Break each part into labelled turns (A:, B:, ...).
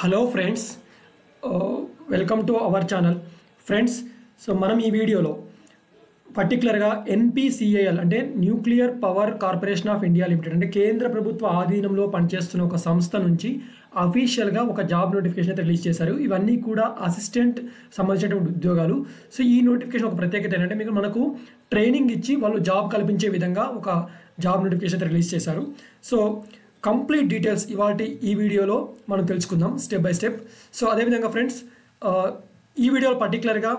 A: Hello friends, welcome to our channel friends. So మనం ఈ వీడియోలో పర్టికులర్గా ఎన్పిసిఐఎల్ అంటే nuclear power corporation of India limited అంటే కేంద్ర ప్రభుత్వ ఆధీనంలో పనిచేస్తున్న ఒక సంస్థ నుంచి అఫీషియల్గా ఒక జాబ్ నోటిఫికేషన్ అయితే రిలీజ్ చేశారు. ఇవన్నీ కూడా అసిస్టెంట్ సంబంధించినటువంటి ఉద్యోగాలు. సో ఈ నోటిఫికేషన్ ఒక ప్రత్యేకత ఏంటంటే మనకు ట్రైనింగ్ ఇచ్చి వాళ్ళు జాబ్ కల్పించే విధంగా ఒక జాబ్ నోటిఫికేషన్ అయితే రిలీజ్ చేశారు. సో కంప్లీట్ డీటెయిల్స్ ఇవాళ ఈ వీడియోలో మనం తెలుసుకుందాం స్టెప్ బై స్టెప్. సో అదేవిధంగా ఫ్రెండ్స్, ఈ వీడియోలో పర్టికులర్గా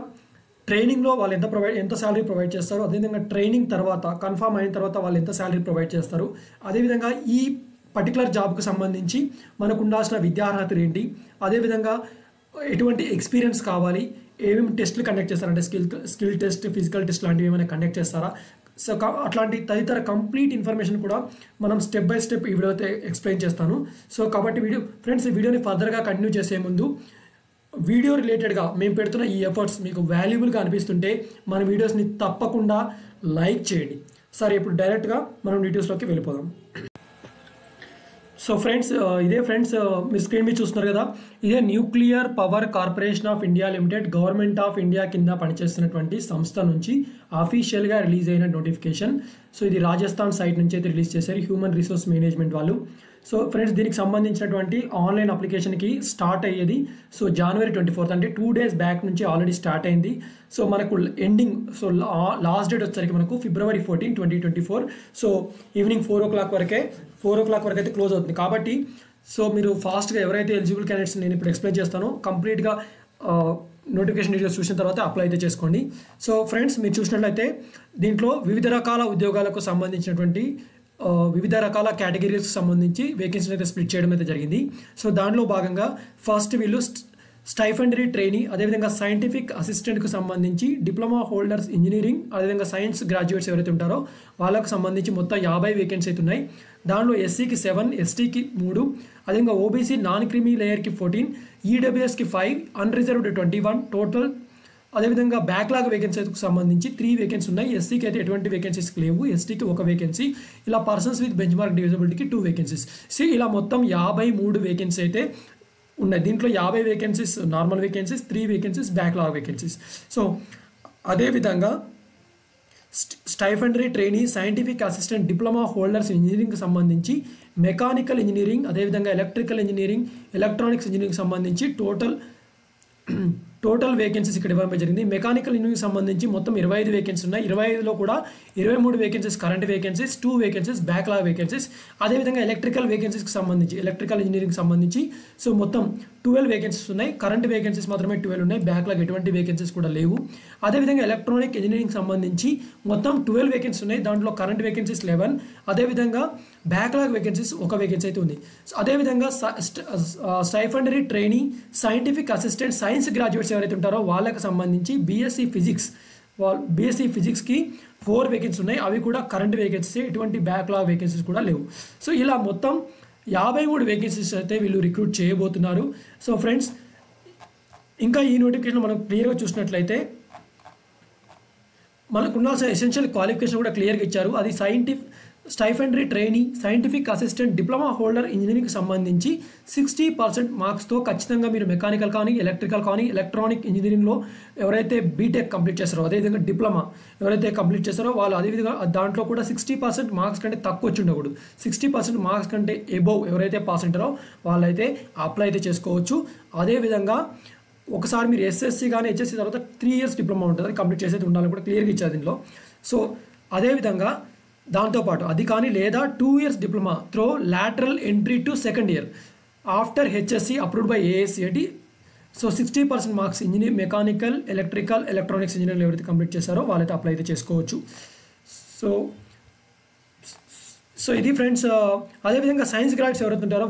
A: ట్రైనింగ్లో వాళ్ళు ఎంత శాలరీ ప్రొవైడ్ చేస్తారు, అదేవిధంగా ట్రైనింగ్ తర్వాత కన్ఫర్మ్ అయిన తర్వాత వాళ్ళు ఎంత శాలరీ ప్రొవైడ్ చేస్తారు, అదేవిధంగా ఈ పర్టికులర్ జాబ్కు సంబంధించి మనకు ఉండాల్సిన విద్యార్హతలు ఏంటి, అదేవిధంగా ఎటువంటి ఎక్స్పీరియన్స్ కావాలి, ఏమేమి టెస్టులు కండక్ట్ చేస్తారంటే స్కిల్ టెస్ట్, ఫిజికల్ టెస్ట్ లాంటివి ఏమైనా కండక్ట్ చేస్తారా, సో అట్లాంటి తదితర కంప్లీట్ ఇన్ఫర్మేషన్ కూడా మనం స్టెప్ బై స్టెప్ ఈ వీడియో అయితే ఎక్స్ప్లెయిన్ చేస్తాను. సో కాబట్టి ఫ్రెండ్స్ ఈ వీడియోని ఫర్దర్గా కంటిన్యూ చేసే ముందు వీడియో రిలేటెడ్గా మేము పెడుతున్న ఈ ఎఫర్ట్స్ మీకు వాల్యుబుల్గా అనిపిస్తుంటే మన వీడియోస్ని తప్పకుండా లైక్ చేయండి. సరే, ఇప్పుడు డైరెక్ట్గా మనం డీటెయిల్స్లోకి వెళ్ళిపోదాం. సో ఫ్రెండ్స్, ఇదే ఫ్రెండ్స్ మీరు స్క్రీన్ మీద చూస్తున్నారు కదా, ఇదే nuclear power corporation of India limited government of India కింద పనిచేస్తున్నటువంటి సంస్థ నుంచి అఫీషియల్గా రిలీజ్ అయిన నోటిఫికేషన్. సో ఇది రాజస్థాన్ సైట్ నుంచి అయితే రిలీజ్ చేశారు హ్యూమన్ రిసోర్స్ మేనేజ్మెంట్ వాళ్ళు. సో ఫ్రెండ్స్, దీనికి సంబంధించినటువంటి ఆన్లైన్ అప్లికేషన్కి స్టార్ట్ అయ్యేది సో January 24th అంటే 2 days బ్యాక్ నుంచి ఆల్రెడీ స్టార్ట్ అయింది. సో మనకు ఎండింగ్ లాస్ట్ డేట్ వచ్చేసరికి మనకు February 14, 2024. సో ఈవినింగ్ 4 o'clock వరకు అయితే క్లోజ్ అవుతుంది. కాబట్టి సో మీరు ఫాస్ట్గా ఎవరైతే ఎలిజిబుల్ క్యాండిడేట్స్ నేను ఇప్పుడు ఎక్స్ప్లెయిన్ చేస్తానో కంప్లీట్గా నోటిఫికేషన్ డీటెయిల్స్ చూసిన తర్వాత అప్లై అయితే చేసుకోండి. సో ఫ్రెండ్స్, మీరు చూసినట్లయితే దీంట్లో వివిధ రకాల ఉద్యోగాలకు సంబంధించినటువంటి వివిధ రకాల కేటగిరీస్కి సంబంధించి వేకెన్సీని అయితే స్ప్లిట్ చేయడం అయితే జరిగింది. సో దానిలో భాగంగా ఫస్ట్ వీళ్ళు స్టైఫండరీ ట్రైనీ, అదేవిధంగా సైంటిఫిక్ అసిస్టెంట్కి సంబంధించి డిప్లొమా హోల్డర్స్ ఇంజనీరింగ్, అదేవిధంగా సైన్స్ గ్రాడ్యుయేట్స్ ఎవరైతే ఉంటారో వాళ్ళకు సంబంధించి మొత్తం 50 వేకెన్సీ అయితే ఉన్నాయి. దానిలో ఎస్సీకి 7, ఎస్టీకి 3, అదేవిధంగా ఓబీసీ నాన్ క్రిమీ లేయర్కి 14, ఈడబ్ల్యూఎస్కి 5, అన్రిజర్వ్డ్ 21 టోటల్. అదేవిధంగా బ్యాక్లాగ్ వేకెన్సీకి సంబంధించి 3 వేకెన్సీ ఉన్నాయి. ఎస్సీకి అయితే ఎటువంటి వేకెన్సీస్ లేవు, ఎస్టీకి 1 వేకెన్సీ, ఇలా పర్సన్స్ విత్ బెంచ్ మార్క్ డివిజిబిలిటీకి 2 వేకెన్సీస్. సో ఇలా మొత్తం 53 వేకెన్సీ అయితే ఉన్నాయి. దీంట్లో 50 vacancies normal vacancies, 3 vacancies backlog vacancies. So అదేవిధంగా stipendiary trainee, scientific assistant, diploma holders ఇంజనీరింగ్కి సంబంధించి మెకానికల్ ఇంజనీరింగ్, అదేవిధంగా ఎలక్ట్రికల్ ఇంజనీరింగ్, ఎలక్ట్రానిక్స్ ఇంజనీరింగ్ సంబంధించి టోటల్ వేకెన్సీస్ ఇక్కడ ఇవ్వడం జరిగింది. మెకానికల్ ఇంజనీరింగ్ సంబంధించి మొత్తం 25 వేకెన్సీ ఉన్నాయి. 25లో కూడా 23 vacancies current vacancies, 2 vacancies backlog vacancies. అదేవిధంగా ఎలక్ట్రికల్ వేకెన్సీస్కి సంబంధించి ఎలక్ట్రికల్ ఇంజనీరింగ్ సంబంధించి సో మొత్తం 12 వేకెన్సీస్ ఉన్నాయి. కరెంట్ వేకెన్సీస్ మాత్రమే 12 ఉన్నాయి, బ్యాక్లాగ్ ఎటువంటి వేకెన్సీస్ కూడా లేవు. అదేవిధంగా ఎలక్ట్రానిక్ ఇంజనీరింగ్ సంబంధించి మొత్తం 12 వేకెన్సీ ఉన్నాయి. దాంట్లో కరెంట్ వేకెన్సీస్ 11, అదేవిధంగా బ్యాక్లాగ్ వేకెన్సీస్ 1 వేకెన్సీ అయితే ఉంది. అదేవిధంగా stipendiary trainee, scientific assistant, science graduates ఎవరైతే ఉంటారో వాళ్ళకి సంబంధించి బీఎస్సీ ఫిజిక్స్కి 4 వేకెన్సీ ఉన్నాయి. అవి కూడా కరెంట్ వేకెన్సీ, ఎటువంటి బ్యాక్లాగ్ వేకెన్సీస్ కూడా లేవు. సో ఇలా మొత్తం 53 వేకెన్సీస్ అయితే వీళ్ళు రిక్రూట్ చేయబోతున్నారు. సో ఫ్రెండ్స్, ఇంకా ఈ నోటిఫికేషన్ మనం క్లియర్గా చూసినట్లయితే మనకు ఉండాల్సిన ఎసెన్షియల్ క్వాలిఫికేషన్ కూడా క్లియర్గా ఇచ్చారు. అది stipendiary trainee, scientific assistant, diploma holder ఇంజనీరింగ్కి సంబంధించి 60% మార్క్స్తో ఖచ్చితంగా మీరు మెకానికల్ కానీ, ఎలక్ట్రికల్ కానీ, ఎలక్ట్రానిక్ ఇంజనీరింగ్లో ఎవరైతే బీటెక్ కంప్లీట్ చేస్తారో, అదేవిధంగా డిప్లొమా ఎవరైతే కంప్లీట్ చేస్తారో వాళ్ళు అదేవిధంగా దాంట్లో కూడా 60% మార్క్స్ కంటే తక్కువ వచ్చి ఉండకూడదు. 60% మార్క్స్ కంటే ఎబోవ్ ఎవరైతే పాస్ ఉంటారో వాళ్ళైతే అప్లై అయితే చేసుకోవచ్చు. అదేవిధంగా ఒకసారి మీరు ఎస్ఎస్సి కానీ హెచ్ఎస్సి తర్వాత 3 years డిప్లొమా ఉంటుంది, అది కంప్లీట్ చేసేది ఉండాలని కూడా క్లియర్గా ఇచ్చారు దీనిలో. సో అదేవిధంగా దాంతోపాటు అది కానీ లేదా 2 years diploma through lateral entry to 2nd year after HSC approved by ASCIT. So 60% marks engineer, mechanical, electrical, electronics engineering ఎవరైతే కంప్లీట్ చేస్తారో వాళ్ళైతే అప్లై అయితే చేసుకోవచ్చు. సో ఇది ఫ్రెండ్స్. అదేవిధంగా సైన్స్ గ్రాడ్యుయేట్స్ ఎవరైతే ఉంటారో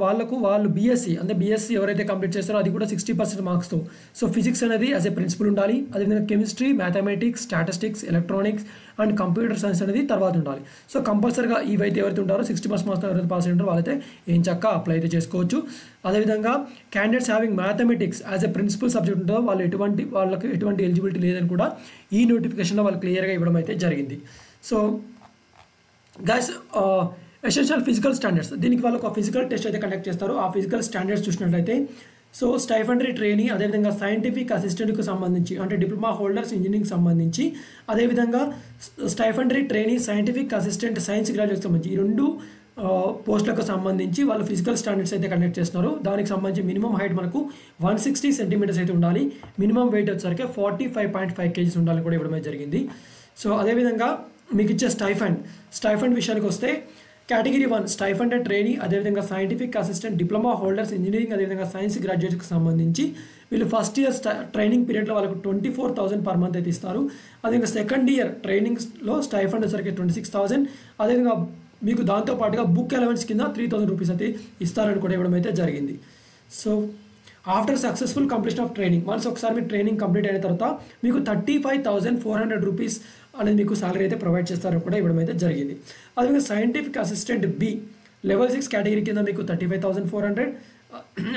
A: వాళ్ళు బీఎస్సీ ఎవరైతే కంప్లీట్ చేస్తారో అది కూడా 60% మార్క్స్తో. సో ఫిజిక్స్ అనేది యాజ్ ఏ ప్రిన్సిపల్ ఉండాలి. అదేవిధంగా chemistry, mathematics, statistics, electronics and computer science అనేది తర్వాత ఉండాలి. సో కంపల్సరీగా ఇవైతే ఎవరైతే ఉంటారో 60% మార్క్స్ ఎవరైతే పాస్ అయ్యి ఉంటారో వాళ్ళైతే ఏం చక్క అప్లై అయితే చేసుకోవచ్చు. అదేవిధంగా candidates having mathematics as a principal subject ఉంటుందో వాళ్ళకి ఎటువంటి ఎలిజిబిలిటీ లేదని కూడా ఈ నోటిఫికేషన్లో వాళ్ళు క్లియర్గా ఇవ్వడం అయితే జరిగింది. So guys, essential physical standards, దీనికి వాళ్ళు ఒక ఫిజికల్ టెస్ట్ అయితే కండక్ట్ చేస్తారు. ఆ ఫిజికల్ స్టాండర్డ్స్ చూసినట్లయితే సో స్టైఫండరీ ట్రైనీ, అదేవిధంగా సైంటిఫిక్ అసిస్టెంట్కు సంబంధించి అంటే డిప్లొమా హోల్డర్స్ ఇంజనీరింగ్ సంబంధించి, అదేవిధంగా stipendiary trainee scientific assistant science గ్రాడ్యుయేట్కి సంబంధించి ఈ 2 పోస్టులకు సంబంధించి వాళ్ళు ఫిజికల్ స్టాండర్డ్స్ అయితే కండక్ట్ చేస్తున్నారు. దానికి సంబంధించి మినిమం హైట్ మనకు 160 సెంటీమీటర్స్ అయితే ఉండాలి. మినిమం వెయిట్ వచ్చేసరికి 45.5 కేజీస్ ఉండాలని కూడా ఇవ్వడమే జరిగింది. సో అదేవిధంగా మీకు ఇచ్చే స్టైఫండ్ విషయానికి వస్తే కేటగిరీ 1 స్టైఫండెడ్ ట్రైనీ, అదేవిధంగా scientific assistant, diploma holders engineering, అదేవిధంగా సైన్స్ గ్రాడ్యుయేట్స్కి సంబంధించి వీళ్ళు ఫస్ట్ ఇయర్ ట్రైనింగ్ పీరియడ్లో వాళ్ళకు 24,000 పర్ మంత్ అయితే ఇస్తారు. అదేవిధంగా సెకండ్ ఇయర్ ట్రైనింగ్స్లో స్టైఫండ్ వచ్చరికి 26,000. అదేవిధంగా మీకు దాంతోపాటుగా బుక్ అలవెన్స్ కింద 3,000 రూపీస్ అయితే ఇస్తారని కూడా ఇవ్వడం అయితే జరిగింది. So after successful completion of training, once ఒకసారి మీరు ట్రైనింగ్ కంప్లీట్ అయిన తర్వాత మీకు 35,400 రూపీస్ అనేది మీకు సాలరీ అయితే ప్రొవైడ్ చేస్తారని కూడా ఇవ్వడం అయితే జరిగింది. అదేవిధంగా scientific assistant B level 6 category కింద మీకు 35,400.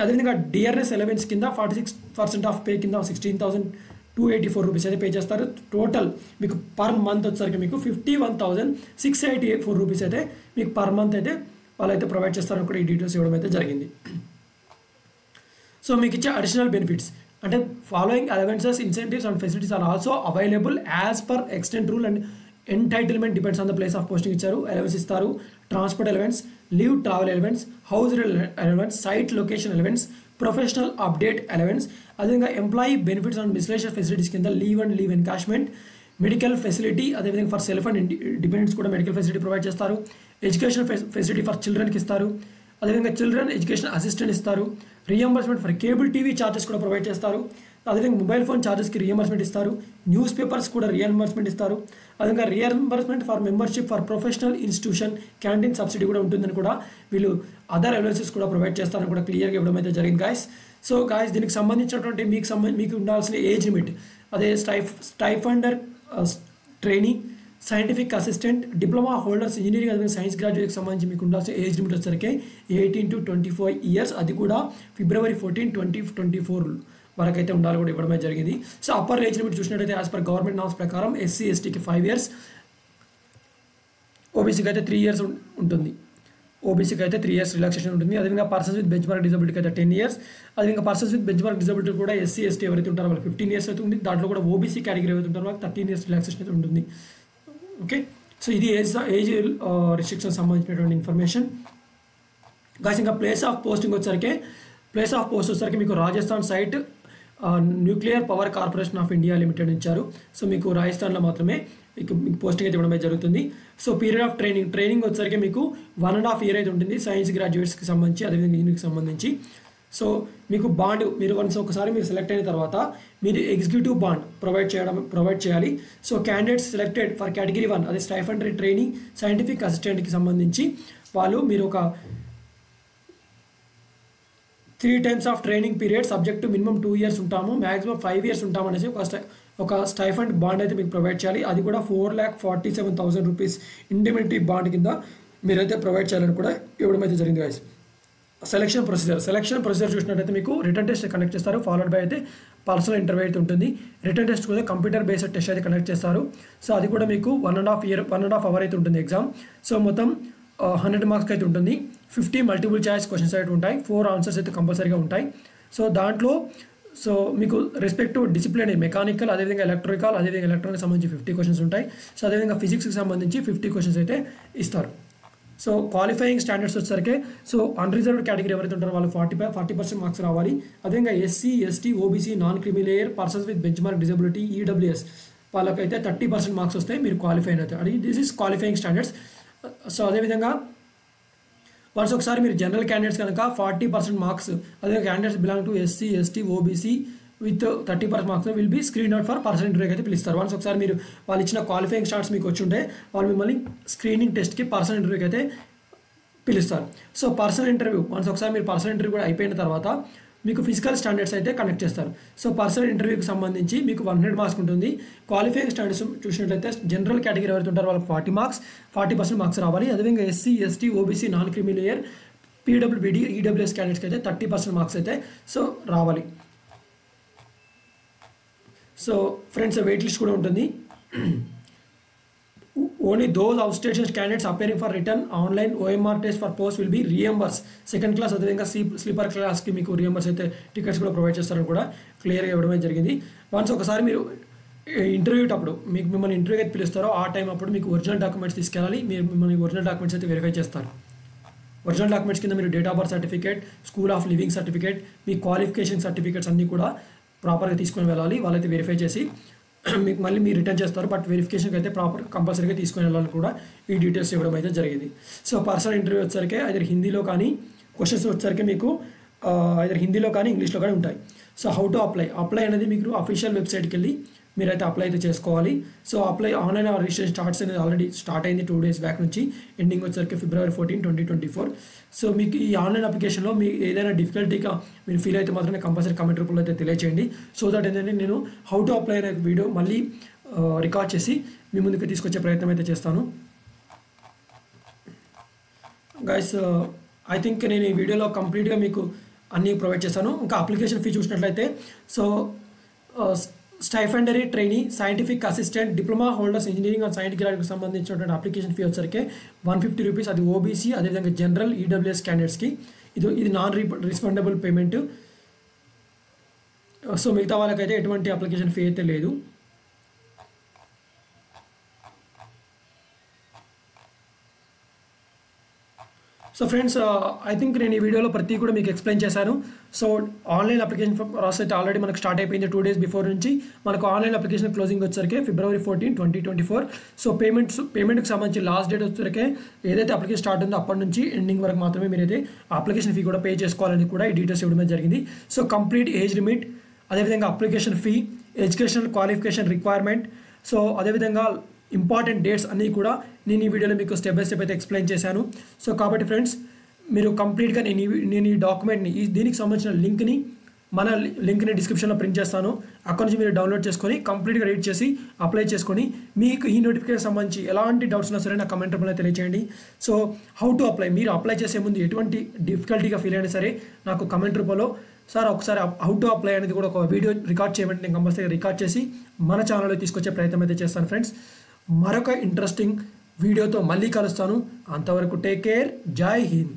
A: అదేవిధంగా డిఆర్ఎస్ అలవెన్స్ కింద 46% ఆఫ్ పే కింద 16,284 రూపీస్ అయితే పే చేస్తారు. టోటల్ మీకు పర్ మంత్ వచ్చేసరికి మీకు 51,684 రూపీస్ అయితే మీకు పర్ మంత్ అయితే వాళ్ళైతే ప్రొవైడ్ చేస్తారని కూడా ఈ డీటెయిల్స్ ఇవ్వడం అయితే జరిగింది. సో మీకు ఇచ్చే అడిషనల్ బెనిఫిట్స్ అంటే following allowances, incentives and facilities are also available as per extent rule and entitlement depends on the place of posting ఇచ్చారు. అలవెన్స్ ఇస్తారు. Transport allowance, leave travel allowance, house allowance, site location allowance, professional update allowance, అదేవిధంగా employee benefits and miscellaneous facilities కింద leave and leave encashment, medical facility, అదేవిధంగా for self and dependents కూడా medical facility provide చేస్తారు. Education facility for చిల్డ్రన్కి ఇస్తారు. అదేవిధంగా children education assistant ఇస్తారు. Reimbursement for cable TV charges కూడా provide చేస్తారు. అదేవిధంగా మొబైల్ ఫోన్ ఛార్జెస్కి రీఎంబర్స్మెంట్ ఇస్తారు. న్యూస్ పేపర్స్ కూడా రీఎంబర్స్మెంట్ ఇస్తారు. అదేవిధంగా reimbursement for membership for professional institution, canteen subsidy కూడా ఉంటుందని కూడా వీళ్ళు అదర్ అలవెన్సెస్ కూడా ప్రొవైడ్ చేస్తారని కూడా క్లియర్గా ఇవ్వడం అయితే జరిగింది గాయస్. సో గాయస్ దీనికి సంబంధించినటువంటి మీకు ఉండాల్సిన ఏజ్ లిమిట్ అదే stipendiary trainee, scientific assistant, diploma holders engineering, అదేవిధంగా సైన్స్ గ్రాడ్యుయేట్కి సంబంధించి మీకు ఉండాల్సిన ఏజ్ లిమిట్ వచ్చేసరికి 18 to 24 ఇయర్స్. అది కూడా February 14, 2024 వరకు అయితే ఉండాలి కూడా ఇవ్వడమే జరిగింది. సో అప్పర్ ఏజ్ లిమిట్ చూసినట్టయితే యాజ్ పర్ గవర్నమెంట్ నామ్స్ ప్రకారం ఎస్సీ ఎస్టీకి 5 years, ఓబీసీకి అయితే 3 years ఉంటుంది. ఓబీసీకి అయితే 3 years రిలాక్సేషన్ ఉంటుంది. అదేవిధంగా పర్సన్స్ విత్ బెంచ్ మార్క్ డిజబిలిటీకి అయితే 10 years. అదేవిధంగా persons with bench mark disability కూడా ఎస్సీ ఎస్టీ ఎవరైతే ఉంటారో వాళ్ళకి 15 years అయితే ఉంటుంది. దాంట్లో కూడా ఓబీసీ కేటగిరీ ఎవరైతే ఉంటారో వాళ్ళకి 13 years రిలాక్సేషన్ అయితే ఉంటుంది. ఓకే, సో ఇది ఏజ్ రిస్ట్రిక్షన్ సంబంధించినటువంటి ఇన్ఫర్మేషన్ గాయస్. ఇంకా ప్లేస్ ఆఫ్ పోస్టింగ్ వచ్చేసరికి మీకు Rajasthan site nuclear power corporation of India limited ఇచ్చారు. సో మీకు రాజస్థాన్లో మాత్రమే మీకు పోస్టింగ్ అయితే ఇవ్వడం జరుగుతుంది. సో పీరియడ్ ఆఫ్ ట్రైనింగ్ వచ్చేసరికి మీకు 1.5 year అయితే ఉంటుంది సైన్స్ గ్రాడ్యుయేట్స్కి సంబంధించి, అదేవిధంగా ఇంజనీరింగ్కి సంబంధించి. సో మీకు బాండ్ మీరు ఒకసారి మీరు సెలెక్ట్ అయిన తర్వాత మీరు ఎగ్జిక్యూటివ్ బాండ్ ప్రొవైడ్ చేయాలి. So candidates selected for category 1 అదే స్టైఫండరీ ట్రైనీ, సైంటిఫిక్ అసిస్టెంట్కి సంబంధించి మీరు ఒక 3 times of training period subject to minimum 2 years ఉంటాము, మ్యాక్సిమం 5 years ఉంటాము అనేసి ఒక స్టైఫండ్ బాండ్ అయితే మీకు ప్రొవైడ్ చేయాలి. అది కూడా 4,47,000 రూపీస్ ఇండిమినిటీ బాండ్ కింద మీరైతే ప్రొవైడ్ చేయాలని కూడా ఇవ్వడం అయితే జరిగింది గాయస్. సెలక్షన్ ప్రొసీజర్ చూసినట్టయితే మీకు రిటర్న్ టెస్ట్ కండక్ట్ చేస్తారు. ఫాలోడ్ బై అయితే పర్సనల్ ఇంటర్వ్యూ అయితే ఉంటుంది. రిటర్న్ టెస్ట్ కూడా కంప్యూటర్ బేస్డ్ టెస్ట్ అయితే కండక్ట్ చేస్తారు. సో అది కూడా మీకు 1.5 hour అయితే ఉంటుంది ఎగ్జామ్. సో మొత్తం 100 marks అయితే ఉంటుంది. 50 multiple choice క్వశ్చన్స్ అయితే ఉంటాయి. 4 answers అయితే కంపల్సరీగా ఉంటాయి. సో దాంట్లో మీకు రెస్పెక్టివ్ డిసిప్లిన్ మెకానికల్, అదేవిధంగా ఎలక్ట్రికల్, అదేవిధంగా ఎలక్ట్రానిక్ సంబంధించి 50 questions ఉంటాయి. సో అదేవిధంగా ఫిజిక్స్కి సంబంధించి 50 questions అయితే ఇస్తారు. సో క్వాలిఫైయింగ్ స్టాండర్డ్స్ వచ్చేసరికి అన్రిజర్వ్డ్ కేటగిరీ ఎవరైతే ఉంటారో వాళ్ళు 40% మార్క్స్ రావాలి. అదేవిధంగా SC ST OBC non creamy layer persons with bench mark disability EWS వాళ్ళకైతే 30% మార్క్స్ వస్తాయి. మీరు క్వాలిఫై అవుతారు. This is qualifying standards. So అదేవిధంగా వన్స్ ఒకసారి మీరు జనరల్ క్యాండిడేట్స్ కనుక 40% మార్క్స్, అదే candidates belong to SC ST OBC with 30% marks will be screen out for personal ఇంటర్వ్యూకి అయితే పిలుస్తారు. వన్స్ ఒకసారి మీరు వాళ్ళు ఇచ్చిన క్వాలిఫైయింగ్ స్టార్ట్స్ మీకు వచ్చి ఉంటే వాళ్ళు మిమ్మల్ని స్క్రీనింగ్ టెస్ట్కి పర్సనల్ ఇంటర్వ్యూకి అయితే పిలుస్తారు. సో పర్సనల్ ఇంటర్వ్యూ ఒకసారి మీరు పర్సనల్ ఇంటర్వ్యూ కూడా అయిపోయిన తర్వాత మీకు ఫిజికల్ స్టాండర్డ్స్ అయితే కండక్ట్ చేస్తారు. సో పర్సనల్ ఇంటర్వ్యూకి సంబంధించి మీకు 100 మార్క్స్ ఉంటుంది. క్వాలిఫైయింగ్ స్టాండర్డ్స్ చూసినట్లయితే జనరల్ కేటగిరీ ఎవరైతే ఉంటారో వాళ్ళకి 40 marks, 40% మార్క్స్ రావాలి. అదేవిధంగా SC ST OBC non creamy layer PWBD EWS క్యాండిడేట్స్కి అయితే 30% మార్క్స్ అయితే రావాలి. సో ఫ్రెండ్స్ వెయిట్ లిస్ట్ కూడా ఉంటుంది. Only those outstanding candidates appearing for written online OMR test for post will be reimbursed. Second class అదేవిధంగా sleeper క్లాస్కి మీకు reimburse అయితే టికెట్స్ కూడా ప్రొవైడ్ చేస్తారని కూడా క్లియర్గా ఇవ్వడమే జరిగింది. వన్స్ ఒకసారి మీరు ఇంటర్వ్యూ అప్పుడు మిమ్మల్ని ఇంటర్వ్యూకి అయితే పిలుస్తారో ఆ టైం అప్పుడు మీకు ఒరిజినల్ డాక్యుమెంట్స్ తీసుకెళ్ళాలి. మీరు మిమ్మల్ని ఒరిజినల్ డాక్యుమెంట్స్ అయితే వెరిఫై చేస్తారు. ఒరిజినల్ డాక్యుమెంట్స్ కింద మీరు date of birth certificate, school of living certificate, me qualification certificates అన్నీ కూడా ప్రాపర్గా తీసుకొని వెళ్ళాలి. వాళ్ళైతే వెరిఫై చేసి మీకు మళ్ళీ మీరు రిటర్న్ చేస్తారు. బట్ వెరిఫికేషన్కి అయితే కంపల్సరీగా తీసుకొని వెళ్ళాలని కూడా ఈ డీటెయిల్స్ ఇవ్వడం అయితే జరిగింది. సో పర్సనల్ ఇంటర్వ్యూ వచ్చేసరికి ఐదర్ హిందీలో కానీ, క్వశ్చన్స్ వచ్చేసరికి మీకు ఐదర్ హిందీలో కానీ ఇంగ్లీష్లో కానీ ఉంటాయి. సో హౌ టు అప్లై అనేది మీకు అఫీషియల్ వెబ్సైట్కి వెళ్ళి మీరైతే అప్లై అయితే చేసుకోవాలి. So apply online registration starts అనేది ఆల్రెడీ స్టార్ట్ అయింది 2 days బ్యాక్ నుంచి. ఎండింగ్ వచ్చేసరికి February 14, 2024. సో మీకు ఈ ఆన్లైన్ అప్లికేషన్లో మీ ఏదైనా డిఫికల్టీగా మీరు ఫీల్ అయితే మాత్రమే కంపల్సరీ కమెంట్ రూపంలో అయితే తెలియచేయండి. సో దట్ ఏంటంటే నేను హౌ టు అప్లై అనే వీడియో మళ్ళీ రికార్డ్ చేసి మీ ముందుకు తీసుకొచ్చే ప్రయత్నం అయితే చేస్తాను. గైస్ ఐ థింక్ నేను ఈ వీడియోలో కంప్లీట్గా మీకు అన్నీ ప్రొవైడ్ చేస్తాను. ఇంకా అప్లికేషన్ ఫీ చూసినట్లయితే so stipendiary trainee, scientific assistant, diploma holders, engineering and scientific గ్రాడ్యుయేట్కి సంబంధించినటువంటి అప్లికేషన్ ఫీ వచ్చరికి 150 రూపీస్. అది ఓబీసీ అదేవిధంగా జనరల్ ఈడబ్ల్యూఎస్ క్యాండిడేట్స్కి. ఇది నాన్ రిఫండబుల్ పేమెంట్. సో మిగతా వాళ్ళకైతే ఎటువంటి అప్లికేషన్ ఫీ అయితే లేదు. సో ఫ్రెండ్స్ ఐ థింక్ నేను ఈ వీడియోలో ప్రతి కూడా మీకు ఎక్స్ప్లెయిన్ చేశాను. సో ఆన్లైన్ అప్లికేషన్ ప్రాసెస్ అయితే ఆల్రెడీ మనకు స్టార్ట్ అయిపోయింది 2 days బిఫోర్ నుంచి. మనకు ఆన్లైన్ అప్లికేషన్ క్లోజింగ్ వచ్చేసరికి February 14, 2024. సో పేమెంట్కి సంబంధించి లాస్ట్ డేట్ వచ్చేసరికి ఏదైతే అప్లికేషన్ స్టార్ట్ ఉందో అప్పటి నుంచి ఎండింగ్ వరకు మాత్రమే మీరైతే అప్లికేషన్ ఫీ కూడా పే చేసుకోవాలని కూడా ఈ డీటెయిల్స్ ఇవ్వడం జరిగింది. సో కంప్లీట్ ఏజ్ లిమిట్, అదేవిధంగా application fee, educational qualification requirement, so అదేవిధంగా ఇంపార్టెంట్ డేట్స్ అన్నీ కూడా నేను ఈ వీడియోలో మీకు స్టెప్ బై స్టెప్ అయితే ఎక్స్ప్లెయిన్ చేశాను. సో కాబట్టి ఫ్రెండ్స్ మీరు కంప్లీట్గా నేను ఈ డాక్యుమెంట్ని దీనికి సంబంధించిన లింక్ని డిస్క్రిప్షన్లో ప్రింట్ చేస్తాను. అక్కడ నుంచి మీరు డౌన్లోడ్ చేసుకొని కంప్లీట్గా రీడ్ చేసి అప్లై చేసుకొని మీకు ఈ నోటిఫికేషన్ సంబంధించి ఎలాంటి డౌట్స్ ఉన్నా సరే నా కమెంట్ రూపంలో తెలియచేయండి. సో హౌ టు అప్లై, మీరు అప్లై చేసే ముందు ఎటువంటి డిఫికల్టీగా ఫీల్ అయినా సరే నాకు కమెంట్ రూపంలో సార్ ఒకసారి హౌ టు అప్లై అనేది కూడా ఒక వీడియో రికార్డ్ చేయమంటే నేను కంపల్సరీ రికార్డ్ చేసి మన ఛానల్లో తీసుకొచ్చే ప్రయత్నం అయితే చేస్తాను. ఫ్రెండ్స్ మరొక ఇంట్రెస్టింగ్ వీడియోతో మళ్ళీ కలుస్తాను. అంతవరకు టేక్ కేర్. జై హింద్.